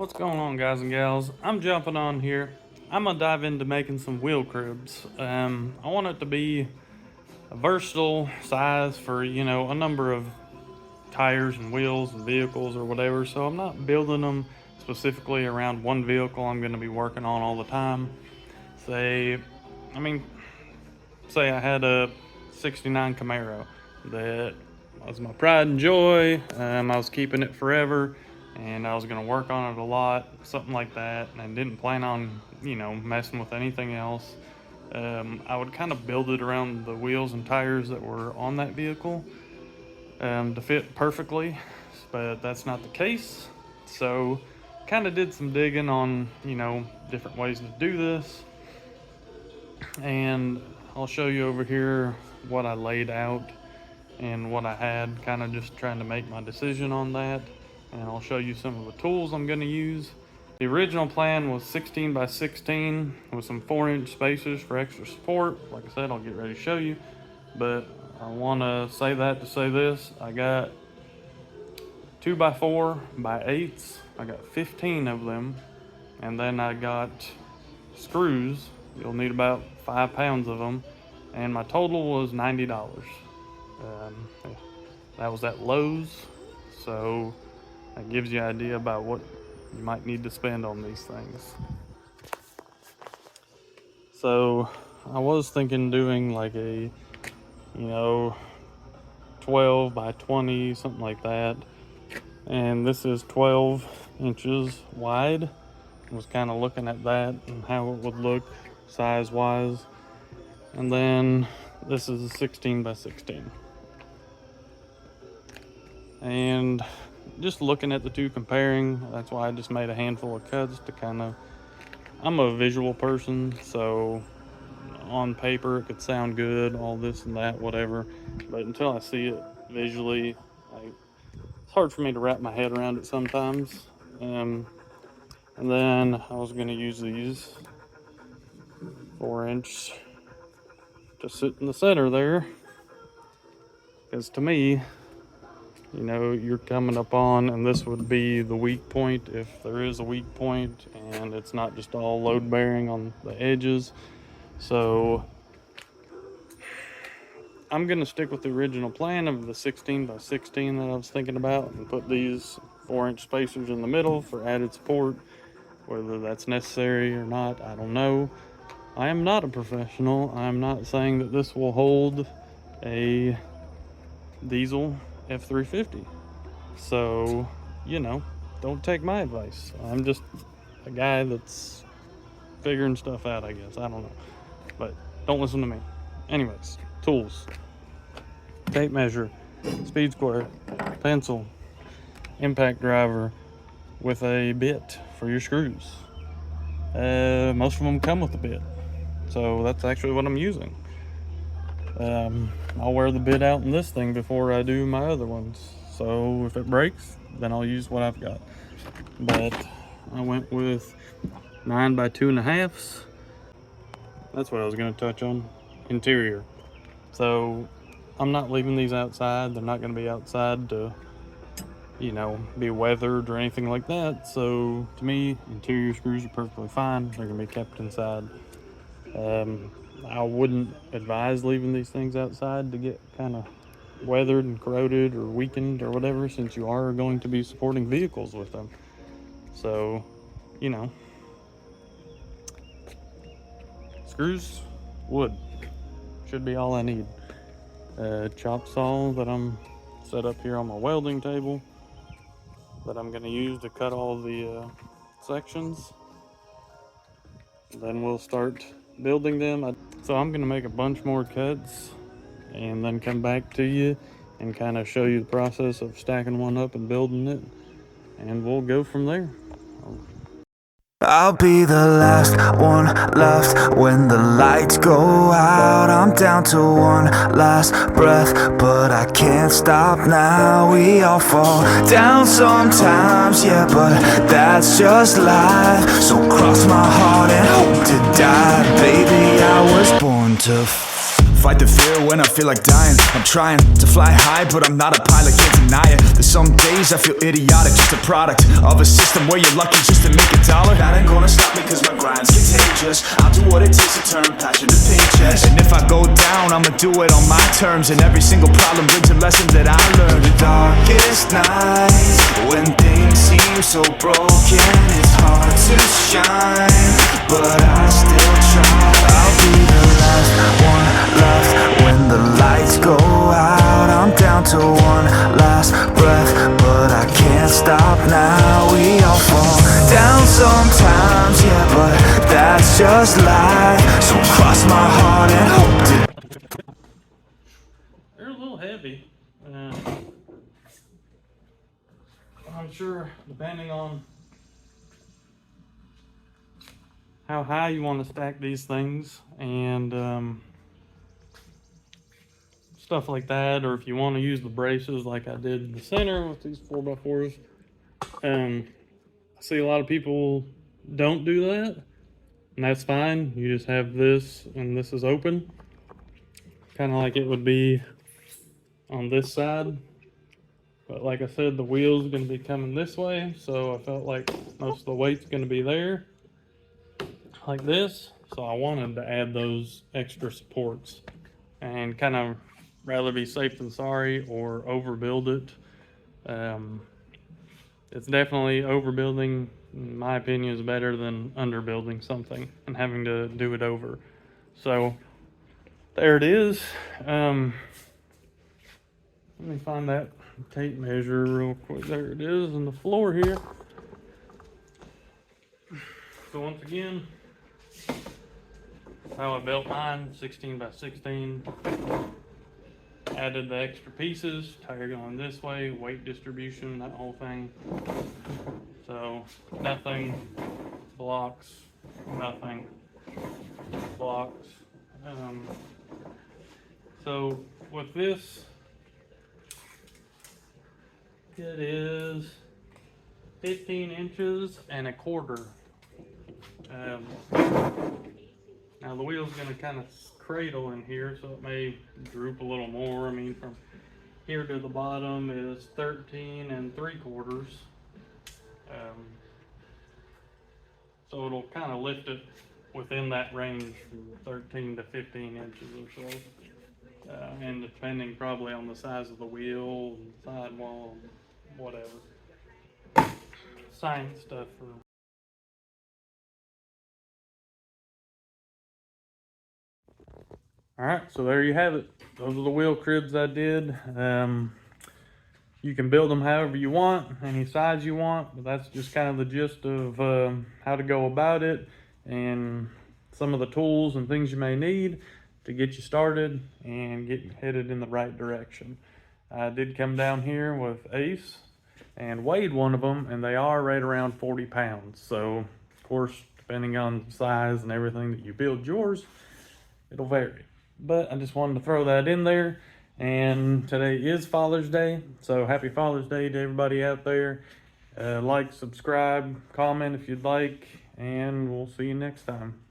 What's going on, guys and gals? I'm jumping on here. I'm gonna dive into making some wheel cribs. I want it to be a versatile size for, a number of tires and wheels and vehicles or whatever. So I'm not building them specifically around one vehicle I'm gonna be working on all the time. Say, I mean, say I had a 69 Camaro that was my pride and joy. I was keeping it forever and I was going to work on it a lot, something like that, and I didn't plan on, messing with anything else. I would kind of build it around the wheels and tires that were on that vehicle to fit perfectly, but that's not the case. So, kind of did some digging on, different ways to do this, and I'll show you over here what I laid out and what I had, kind of just trying to make my decision on that. And I'll show you some of the tools I'm going to use. The original plan was 16 by 16 with some 4-inch spacers for extra support. Like I said, I'll get ready to show you, but I want to say that to say this. I got 2 by 4 by 8s. I got 15 of them, and then I got screws. You'll need about 5 pounds of them, and my total was $90. That was at Lowe's, so that gives you an idea about what you might need to spend on these things. So I was thinking doing like a 12 by 20, something like that, and this is 12 inches wide. I was kind of looking at that and how it would look size wise, and then this is a 16 by 16. And just looking at the two, comparing, that's why I just made a handful of cuts to kind of, I'm a visual person, so on paper it could sound good, all this and that, whatever, but until I see it visually, it's hard for me to wrap my head around it sometimes. And then I was going to use these 4-inch to sit in the center there, because to me, you're coming up on, and this would be the weak point if there is a weak point, and it's not just all load bearing on the edges. So I'm going to stick with the original plan of the 16 by 16 that I was thinking about, and put these 4-inch spacers in the middle for added support. Whether that's necessary or not, I don't know. I am not a professional. I'm not saying that this will hold a diesel F350. So, don't take my advice. I'm just a guy that's figuring stuff out, I guess. I don't know. But don't listen to me. Anyways, tools. Tape measure, speed square, pencil, impact driver with a bit for your screws. Most of them come with a bit. So that's actually what I'm using. I'll wear the bit out in this thing before I do my other ones. So if it breaks, then I'll use what I've got. But I went with 9 by 2.5. That's what I was going to touch on. Interior. So I'm not leaving these outside. They're not going to be outside to, be weathered or anything like that. So to me, interior screws are perfectly fine. They're going to be kept inside. I wouldn't advise leaving these things outside to get kind of weathered and corroded or weakened or whatever, since you are going to be supporting vehicles with them. So, screws, wood, should be all I need. Chop saw that I'm set up here on my welding table that I'm going to use to cut all the sections. Then we'll start building them. So I'm going to make a bunch more cuts and then come back to you and kind of show you the process of stacking one up and building it, and we'll go from there. I'll be the last one left when the lights go out. I'm down to one last breath, but I can't stop now. We all fall down sometimes, yeah, but that's just life. So cross my heart and hope to die. Baby, I was born to fight the fear when I feel like dying. I'm trying to fly high, but I'm not a pilot, can't deny it. There's some days I feel idiotic, just a product of a system where you're lucky just to make a dollar. That ain't gonna stop me cause my grind's contagious. I'll do what it takes to turn passion to paychecks. And if I go down, I'ma do it on my terms. And every single problem brings a lesson that I learned. The darkest nights, when things seem so broken, it's hard to shine, but I still try. I'll be the last one left when the lights go out. I'm down to one last breath, but I can't stop now. We all fall down sometimes, yeah, but that's just life. So cross my heart and hope to. They're a little heavy. I'm sure depending on how high you want to stack these things and stuff like that, or if you want to use the braces like I did in the center with these 4x4s. I see a lot of people don't do that, and that's fine. You just have this and this is open, kind of like it would be on this side. But like I said, the wheel's going to be coming this way, so I felt like most of the weight's going to be there, like this. So I wanted to add those extra supports and kind of rather be safe than sorry or overbuild it. It's definitely overbuilding, in my opinion, is better than underbuilding something and having to do it over. So there it is. Let me find that tape measure real quick. There it is on the floor here. So once again, how I built mine, 16 by 16. Added the extra pieces, tire going this way, weight distribution, that whole thing. So nothing blocks, nothing blocks. So with this, it is 15 inches and a quarter. Now the wheel's going to kind of cradle in here, so it may droop a little more. I mean, from here to the bottom is 13 3/4. So it'll kind of lift it within that range from 13 to 15 inches or so. And depending probably on the size of the wheel, sidewall, whatever. Science stuff for Alright, so there you have it. Those are the wheel cribs I did. You can build them however you want, any size you want, but that's just kind of the gist of how to go about it and some of the tools and things you may need to get you started and get headed in the right direction. I did come down here with Ace and weighed one of them, and they are right around 40 pounds. So, of course, depending on size and everything that you build yours, it'll vary. But I just wanted to throw that in there. And today is Father's Day, so happy Father's Day to everybody out there. Like, subscribe, comment if you'd like, and we'll see you next time.